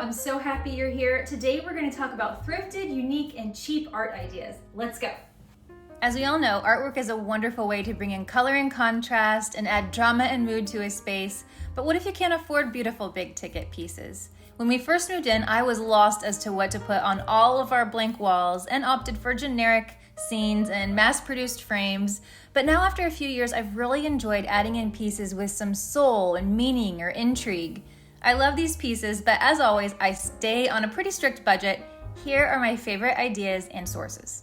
I'm so happy you're here. Today we're going to talk about thrifted, unique, and cheap art ideas. Let's go. As we all know, artwork is a wonderful way to bring in color and contrast and add drama and mood to a space. But what if you can't afford beautiful big ticket pieces? When we first moved in, I was lost as to what to put on all of our blank walls and opted for generic scenes and mass-produced frames. But now after a few years, I've really enjoyed adding in pieces with some soul and meaning or intrigue. I love these pieces, but as always, I stay on a pretty strict budget. Here are my favorite ideas and sources.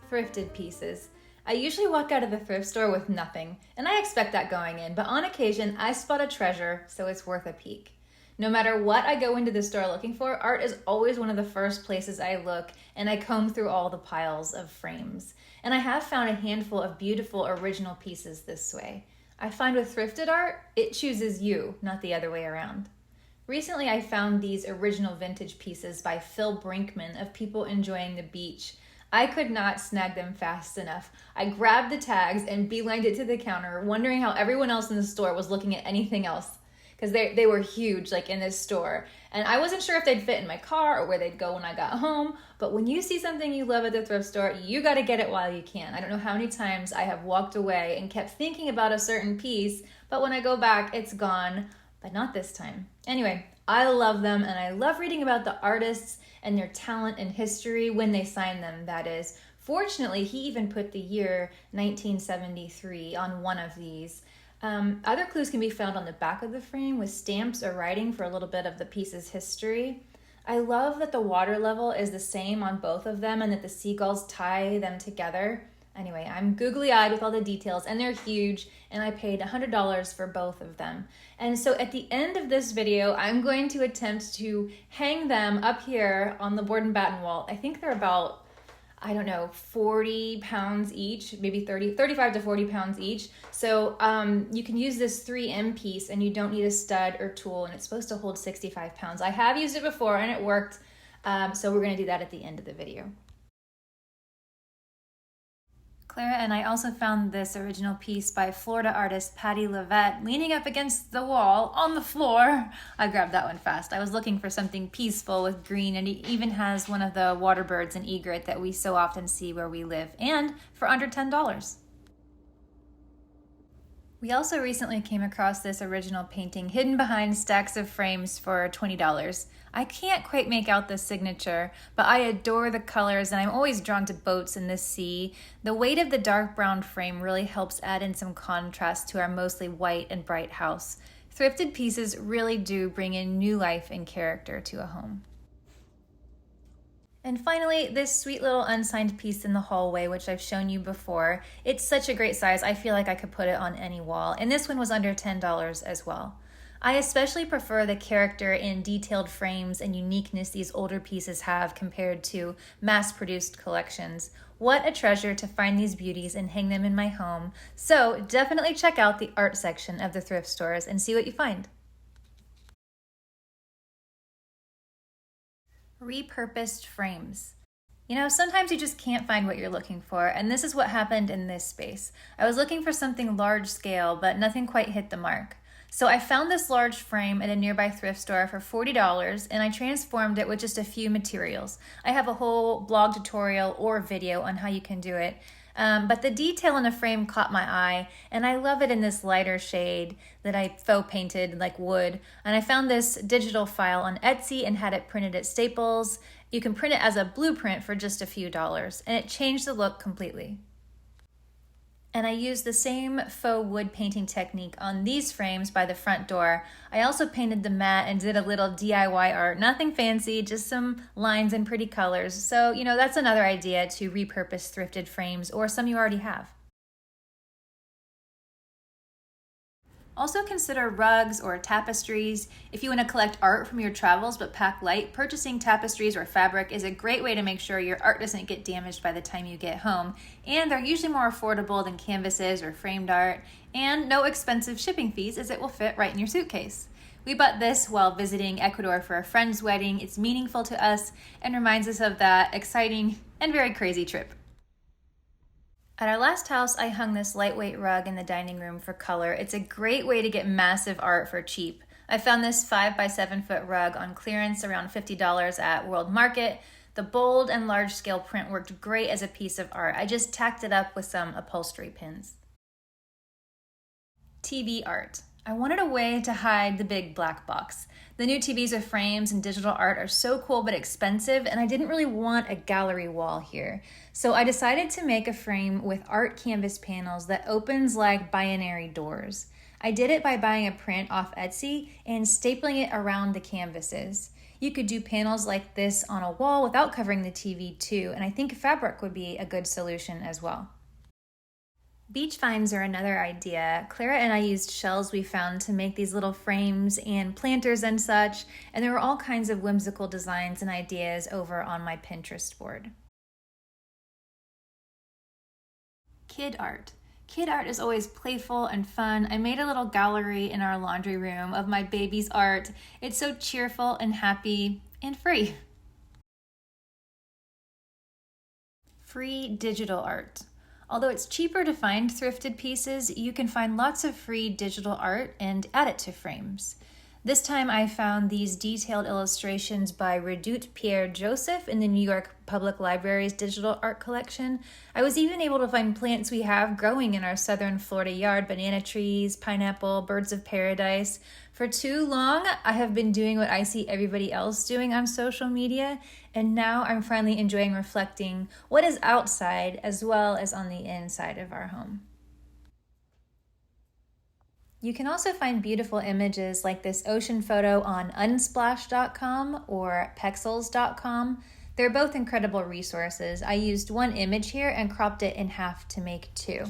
Thrifted pieces. I usually walk out of the thrift store with nothing, and I expect that going in, but on occasion, I spot a treasure, so it's worth a peek. No matter what I go into the store looking for, art is always one of the first places I look, and I comb through all the piles of frames. And I have found a handful of beautiful original pieces this way. I find with thrifted art, it chooses you, not the other way around. Recently, I found these original vintage pieces by Phil Brinkman of people enjoying the beach. I could not snag them fast enough. I grabbed the tags and beelined it to the counter, wondering how everyone else in the store was looking at anything else, because they were huge, like in this store. And I wasn't sure if they'd fit in my car or where they'd go when I got home, but when you see something you love at the thrift store, you gotta get it while you can. I don't know how many times I have walked away and kept thinking about a certain piece, but when I go back, it's gone, but not this time. Anyway, I love them, and I love reading about the artists and their talent and history when they sign them, that is. Fortunately, he even put the year 1973 on one of these. Other clues can be found on the back of the frame with stamps or writing for a little bit of the piece's history. I love that the water level is the same on both of them and that the seagulls tie them together. Anyway, I'm googly-eyed with all the details, and they're huge, and I paid $100 for both of them. And so at the end of this video, I'm going to attempt to hang them up here on the board and batten wall. I think they're about, 40 pounds each, maybe 35 to 40 pounds each. So you can use this 3M piece, and you don't need a stud or tool, and it's supposed to hold 65 pounds. I have used it before, and it worked, so we're going to do that at the end of the video. Clara and I also found this original piece by Florida artist Patty Levette leaning up against the wall on the floor. I grabbed that one fast. I was looking for something peaceful with green, and it even has one of the water birds and egret that we so often see where we live, and for under $10. We also recently came across this original painting hidden behind stacks of frames for $20. I can't quite make out the signature, but I adore the colors, and I'm always drawn to boats in the sea. The weight of the dark brown frame really helps add in some contrast to our mostly white and bright house. Thrifted pieces really do bring in new life and character to a home. And finally, this sweet little unsigned piece in the hallway, which I've shown you before. It's such a great size, I feel like I could put it on any wall. And this one was under $10 as well. I especially prefer the character and detailed frames and uniqueness these older pieces have compared to mass-produced collections. What a treasure to find these beauties and hang them in my home. So definitely check out the art section of the thrift stores and see what you find. Repurposed frames. Sometimes you just can't find what you're looking for, and this is what happened in this space. I was looking for something large scale, but nothing quite hit the mark. So I found this large frame at a nearby thrift store for $40, and I transformed it with just a few materials. I have a whole blog tutorial or video on how you can do it. But the detail in the frame caught my eye, and I love it in this lighter shade that I faux painted like wood. And I found this digital file on Etsy and had it printed at Staples. You can print it as a blueprint for just a few dollars, and it changed the look completely. And I used the same faux wood painting technique on these frames by the front door. I also painted the mat and did a little DIY art. Nothing fancy, just some lines and pretty colors. So, that's another idea to repurpose thrifted frames or some you already have. Also consider rugs or tapestries. If you want to collect art from your travels but pack light, purchasing tapestries or fabric is a great way to make sure your art doesn't get damaged by the time you get home. And they're usually more affordable than canvases or framed art, and no expensive shipping fees as it will fit right in your suitcase. We bought this while visiting Ecuador for a friend's wedding. It's meaningful to us and reminds us of that exciting and very crazy trip. At our last house, I hung this lightweight rug in the dining room for color. It's a great way to get massive art for cheap. I found this 5x7 foot rug on clearance around $50 at World Market. The bold and large scale print worked great as a piece of art. I just tacked it up with some upholstery pins. TV art. I wanted a way to hide the big black box. The new TVs with frames and digital art are so cool but expensive, and I didn't really want a gallery wall here. So I decided to make a frame with art canvas panels that opens like binary doors. I did it by buying a print off Etsy and stapling it around the canvases. You could do panels like this on a wall without covering the TV too, and I think fabric would be a good solution as well. Beach vines are another idea. Clara and I used shells we found to make these little frames and planters and such, and there were all kinds of whimsical designs and ideas over on my Pinterest board. Kid art. Kid art is always playful and fun. I made a little gallery in our laundry room of my baby's art. It's so cheerful and happy and free. Free digital art. Although it's cheaper to find thrifted pieces, you can find lots of free digital art and add it to frames. This time I found these detailed illustrations by Redoute Pierre Joseph in the New York Public Library's digital art collection. I was even able to find plants we have growing in our southern Florida yard: banana trees, pineapple, birds of paradise. For too long, I have been doing what I see everybody else doing on social media, and now I'm finally enjoying reflecting what is outside as well as on the inside of our home. You can also find beautiful images like this ocean photo on unsplash.com or pexels.com. They're both incredible resources. I used one image here and cropped it in half to make two.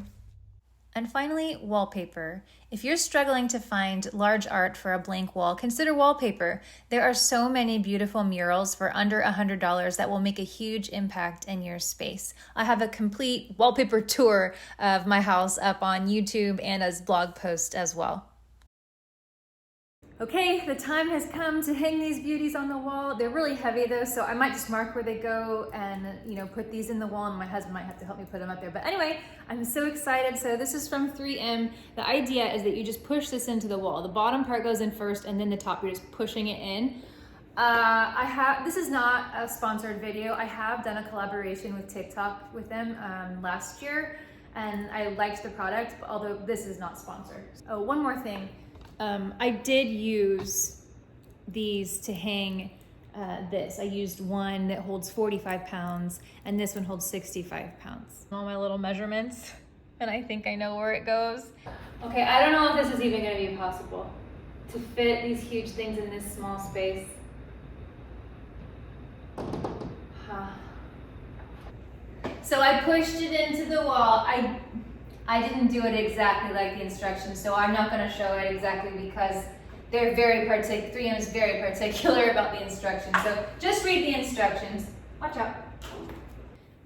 And finally, wallpaper. If you're struggling to find large art for a blank wall, consider wallpaper. There are so many beautiful murals for under $100 that will make a huge impact in your space. I have a complete wallpaper tour of my house up on YouTube and as blog post as well. Okay, the time has come to hang these beauties on the wall. They're really heavy though, so I might just mark where they go and put these in the wall, and my husband might have to help me put them up there. But anyway, I'm so excited. So this is from 3M. The idea is that you just push this into the wall. The bottom part goes in first, and then the top, you're just pushing it in. This is not a sponsored video. I have done a collaboration with TikTok with them last year, and I liked the product, although this is not sponsored. Oh, one more thing. I did use these to hang this. I used one that holds 45 pounds and this one holds 65 pounds. All my little measurements, and I think I know where it goes. Okay, I don't know if this is even gonna be possible to fit these huge things in this small space. So I pushed it into the wall. I didn't do it exactly like the instructions, so I'm not going to show it exactly because they're 3M is very particular about the instructions. So just read the instructions. Watch out.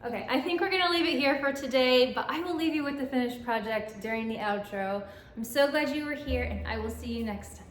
Okay, I think we're going to leave it here for today, but I will leave you with the finished project during the outro. I'm so glad you were here, and I will see you next time.